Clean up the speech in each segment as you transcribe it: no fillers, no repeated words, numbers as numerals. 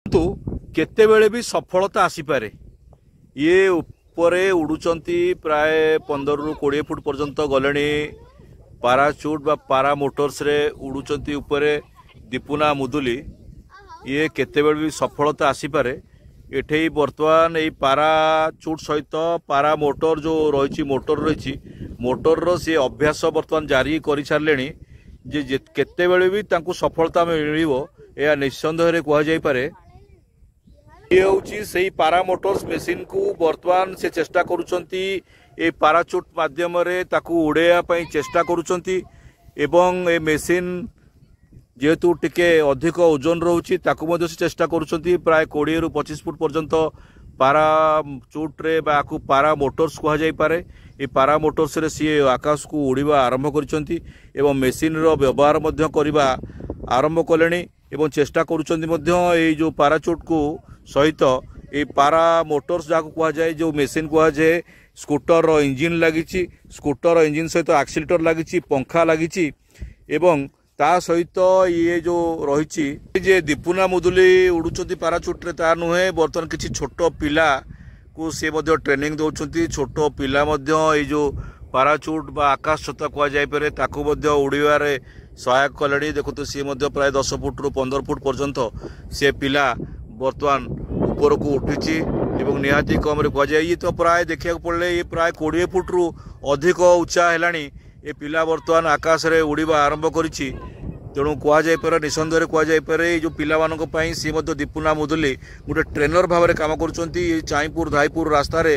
किंतु केतेबेले भी सफलता आसीपारे। ये उपरे उड़ुचंती प्राय 15 रु 20 फुट पर्यंत गले पाराचूट बा पारा मोटर्स रे उड़ुचंती उपरे दीपुना मुदुली ये केतेबेले भी सफलता आसीपारे। एठे बर्तमान यही पाराचूट सहित पारा मोटर जो रही मोटर रो से अभ्यास बर्तमान जारी कर सारे जे केतेबेले भी तांकु सफलता मिलिबो या निस्संदेह कह जाई पारे। ये हूँ से पारा मोटर्स मेसीन को बर्तमान से चेष्टा करुचंती ए पाराचूट माध्यम ताकू उड़ाइया चेष्टा करुचंती एवं ए मेसीन जेहेतु टिके अधिक ओजन रोचे ताकू मध्य से चेष्टा करुचंती प्राय 20 रु 25 फुट पर्यंत पाराचूट रे बाकू पारा मोटर्स कह जाई पारे। ए पारा मोटर्स रे सी आकाश को उड़ीबा आरंभ करिसंती एवं मेसीन रो व्यवहार मध्य करिबा आरंभ कलेनी एवं चेष्टा करुचंती मध्य ए जो पाराचूट को सहित ये पारा मोटर्स जहाँ कह जाए जो मेसीन कह जाए स्कूटर रो इंजिन लगी स्कूटर इंजिन सहित एक्सीलेटर लगी पंखा लगी एवं ता सहित ये जो रही जे दीपुना मुदुली उड़ुचंती पाराचूट रे ता नुहे बर्तमान किसी छोट पिला को सी ट्रेनिंग दौरान छोट पिला ये जो पाराचूट बा आकाश छता कह जाए ताकू उड़ारे सहायक कले। देखो सी प्राय 10 फुट रु 15 फुट पर्यंत से पिला बर्तमान ऊपर को उठी निहाती कम कह जाए ये तो प्राय देखा पड़े ये प्राय 20 फुट रु अधिक उच्चा है ये पिला बर्तमान आकाश रे उड़ीबा आरंभ करिछि। तेणु कह जाए निसंदेह कह जाए जो पिला सी दीपुना मुदुली गोटे ट्रेनर भाव में काम करुँच चाईपुर धाईपुर रास्तार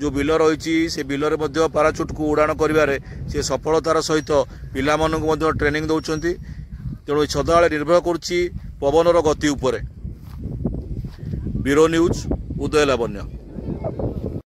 जो बिल रही से बिल पाराचूट को उड़ाण कर सफलतार सहित पिला ट्रेनिंग दौरान। तेणु सदाबले निर्भर करुच्ची पवनर गति उपर। ब्यूरो न्यूज उदय लावण्य।